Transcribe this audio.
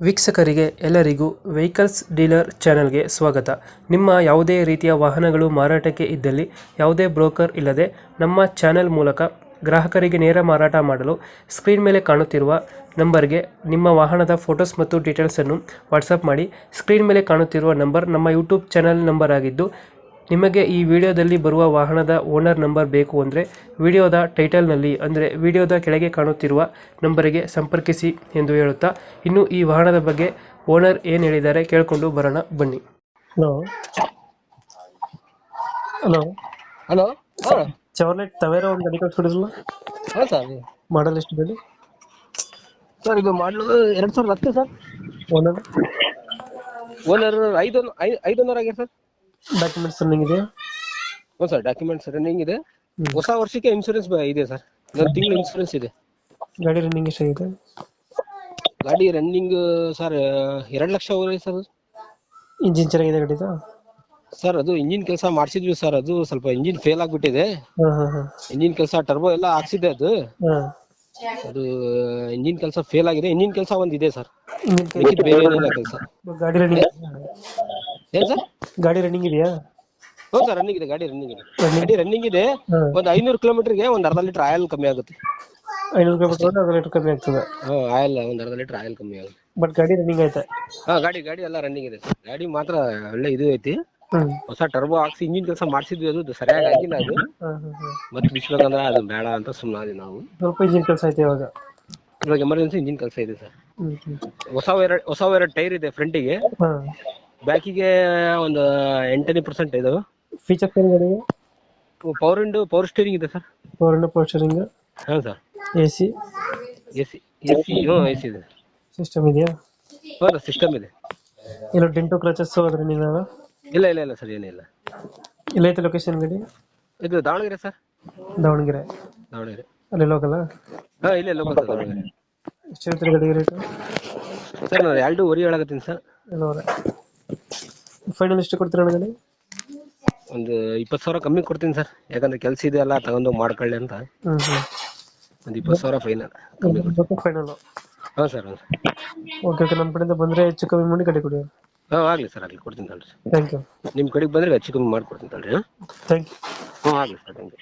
ವೀಕ್ಷಕರಿಗೆ ಎಲ್ಲರಿಗೂ vehicles dealer ಚಾನೆಲ್ಗೆ ಸ್ವಾಗತ. ನಿಮ್ಮ ಯಾವುದೇ ರೀತಿಯ ವಾಹನಗಳು ಮಾರಾಟಕ್ಕೆ ಇದ್ದಲ್ಲಿ ಯಾವುದೇ ಬ್ರೋಕರ್ ಇಲ್ಲದೆ ನಮ್ಮ ಚಾನೆಲ್ ಮೂಲಕ ಗ್ರಾಹಕರಿಗೆ ನೇರ ಮಾರಾಟ ಮಾಡಲು ಸ್ಕ್ರೀನ್ ಮೇಲೆ ಕಾಣುತ್ತಿರುವ ನಂಬರ್ಗೆ ನಿಮ್ಮ ವಾಹನದ ಫೋಟೋಸ್ ಮತ್ತು ಡೀಟೇಲ್ಸನ್ನು ವಾಟ್ಸಪ್ ಮಾಡಿ. ಸ್ಕ್ರೀನ್ ಮೇಲೆ ಕಾಣುತ್ತಿರುವ ನಂಬರ್ ನಮ್ಮ ಯೂಟ್ಯೂಬ್ ಚಾನೆಲ್ ನಂಬರ್ ಆಗಿದ್ದು, ನಿಮಗೆ ಈ ವಿಡಿಯೋದಲ್ಲಿ ಬರುವ ವಾಹನದ ಓನರ್ ನಂಬರ್ ಬೇಕು ಅಂದರೆ ವಿಡಿಯೋದ ಟೈಟಲ್ನಲ್ಲಿ ಅಂದರೆ ವಿಡಿಯೋದ ಕೆಳಗೆ ಕಾಣುತ್ತಿರುವ ನಂಬರಿಗೆ ಸಂಪರ್ಕಿಸಿ ಎಂದು ಹೇಳುತ್ತಾ, ಇನ್ನು ಈ ವಾಹನದ ಬಗ್ಗೆ ಓನರ್ ಏನು ಹೇಳಿದ್ದಾರೆ ಕೇಳಿಕೊಂಡು ಬರೋಣ ಬನ್ನಿ. Hello hello hello. Chevrolet Tavera ಒಂದು ಗಾಡಿ ಕಳಿಸ್ಕೊಡಿದ್ರಲ್ಲ, ಹಾಂ ಸರ್. ಮಾಡಲ್ ಎಷ್ಟು ಗಾಡಿ? ಸರ್ ಇದು ಮಾಡಲು 2010 ಸರ್. ಓನರ್ ಓನರ್ ಐದೊಂದರ ಆಗಿದೆ ಸರ್. ಡಾಕ್ಯುಮೆಂಟ್ಸ್ ರನ್ನಿಂಗ್ ಇದೆಯಾ? ಹ್ಞೂ ಸರ್, ಡಾಕ್ಯುಮೆಂಟ್ಸ್ ರನ್ನಿಂಗ್ ಇದೆ. ಹೊಸ ವರ್ಷಕ್ಕೆ ಇನ್ಶೂರೆನ್ಸ್ ಇದೆ ಸರ್. ಒಂದು ತಿಂಗಳು ಇನ್ಶೂರೆನ್ಸ್ ಇದೆ. ಗಾಡಿ ರನ್ನಿಂಗ್ ಎಷ್ಟಾಗಿದೆ? ಗಾಡಿ ರನ್ನಿಂಗ್ ಸರ್ 2 ಲಕ್ಷ ಹೋಗಿದೆ ಸರ್. ಇಂಜಿನ್ ಚೆನ್ನಾಗಿದೆ ಗಾಡಿದು? ಸರ್ ಅದು ಇಂಜಿನ್ ಕೆಲಸ ಮಾಡಿಸಿದ್ವಿ ಸರ್. ಅದು ಸ್ವಲ್ಪ ಇಂಜಿನ್ ಫೇಲ್ ಆಗಿಬಿಟ್ಟಿದೆ. ಇಂಜಿನ್ ಕೆಲಸ ಟರ್ಬೋ ಎಲ್ಲ ಹಾಕ್ಸಿದೆ. ಅದು ಇಂಜಿನ್ ಕೆಲಸ ಫೇಲ್ ಆಗಿದೆ. ಇಂಜಿನ್ ಕೆಲಸ ಒಂದಿದೆ ಸರ್, ಬೇರೆ ಏನಿಲ್ಲ ಕೆಲಸ. ಗಾಡಿ ರನ್ನಿಂಗ್ ಏನ್ ಸರ್? ಗಾಡಿ ರನ್ನಿಂಗ್ ಇದೆಯಾ? ಹ್ಞೂ ಸರ್, ರನ್ನಿಂಗ್ ಇದೆ. ಗಾಡಿ ರನ್ನಿಂಗ್ ಇದೆ. ಒಂದು 500 ಕಿಲೋಮೀಟರ್ಗೆ ಒಂದು ಅರ್ಧ ಲೀಟರ್ ಆಯಿಲ್ ಕಮ್ಮಿ ಆಗುತ್ತೆ. 500 ಕಿಲೋಮೀಟರ್ ಅರ್ಧ ಲೀಟರ್ ಕಮ್ಮಿ ಆಗ್ತದೆ. ಆಯಿಲ್ ಒಂದು ಅರ್ಧ ಲೀಟರ್ ಆಯಿಲ್ ಕಮ್ಮಿ ಆಗುತ್ತೆ. ಬಟ್ ಗಾಡಿ ರನ್ನಿಂಗ್ ಐತೆ? ಗಾಡಿ ಎಲ್ಲ ರನ್ನಿಂಗ್ ಇದೆ ಸರ್. ಗಾಡಿ ಮಾತ್ರ ಒಳ್ಳೆ ಇದು ಐತಿ. ಹೊಸ ಟರ್ಬೋ ಹಾಕ್ಸಿ ಇಂಜಿನ್ ಕೆಲಸ ಮಾಡಿಸಿದ್ವಿ. ಅದು ಸರಿಯಾಗಿ ಆಗಿಲ್ಲ. ಅದು ಮತ್ತೆ ಬಿಸ್ಬೇಕಂದ್ರೆ ಅದು ಬೇಡ ಅಂತ ಸುಮ್ಮನಾದ್ವಿ ನಾವು. ಸ್ವಲ್ಪ ಇಂಜಿನ್ ಕೆಲಸ ಐತೆ ಇವಾಗ ಎಮರ್ಜೆನ್ಸಿ ಇಂಜಿನ್ ಕೆಲಸ ಇದೆ ಸರ್. ಹೊಸ ಎರಡು ಟೈರ್ ಇದೆ ಫ್ರಂಟಿಗೆ. ಬ್ಯಾಕಿಗೆ ಒಂದು 8% ಇದಾವೆ. ಫೀಚರ್ಸ್ ಏನು ಗಾಡಿಗೆ? ಪವರ್ ಸ್ಟೀರಿಂಗ್ ಇದೆ ಸರ್. Power steering? ಹಾಂ ಸರ್. ಎಸಿ ಇದೆ. ಸಿಸ್ಟಮ್ ಇದೆಯಾ? ಹೌದಾ, ಸಿಸ್ಟಮ್ ಇದೆ. ಇಲ್ಲ ಡೆಂಟೋ ಕ್ರಚಸ್ ಅದ್ರಲ್ಲಿ ಇದಾವ? ಇಲ್ಲ ಸರ್, ಏನಿಲ್ಲ. ಎಲ್ಲೈತೆ ಲೊಕೇಶನ್ ಗಾಡಿ? ಇದು ದಾವಣಗೆರೆ ಸರ್. ದಾವಣಗೆರೆ ಅಲ್ಲಿ ಲೋಕಲ್? ಹಾಂ, ಇಲ್ಲೇ ಲೋಕಲ್ ಸರ್, ದಾವಣಗೆರೆ. ಎಷ್ಟು ಹೇಳ್ತೀರಿ ಗಾಡಿಗೆ ರೇಟ್? ಸರ್ ನಾನು 2.5 ಹೇಳಕತ್ತೀನಿ ಸರ್. ಫೈನಲ್ ಎಷ್ಟು ಕೊಡ್ತೀರ ಗಾಡಿ? ಒಂದು 20,000 ಕಮ್ಮಿ ಕೊಡ್ತೀನಿ ಸರ್. ಯಾಕಂದ್ರೆ ಕೆಲಸ ಇದೆ ಎಲ್ಲ ತಗೊಂಡು ಮಾಡ್ಕೊಳ್ಳಿ ಅಂತ. ಒಂದು 20,000 ಫೈನಲ್ ಫೈನಲ್? ಹಾಂ ಸರ್. ಓಕೆ, ನಮ್ಮ ಕಡೆಯಿಂದ ಬಂದರೆ ಹೆಚ್ಚು ಕಮ್ಮಿ ಮಾಡಿ ಗಾಡಿ ಕೊಡಿ. ಹಾಂ, ಆಗಲಿ ಸರ್, ಆಗಲಿ, ಕೊಡ್ತೀನಿ ತಗೊಳ್ರಿ. Thank you. ನಿಮ್ಮ ಕಡೆಗೆ ಬಂದರೆ ಹೆಚ್ಚು ಕಮ್ಮಿ ಮಾಡ್ಕೊಡ್ತೀನಿ ತಗೊಳ್ರಿ. Thank you. ಹ್ಞೂ, ಆಗಲಿ ಸರ್, ಥ್ಯಾಂಕ್ ಯು.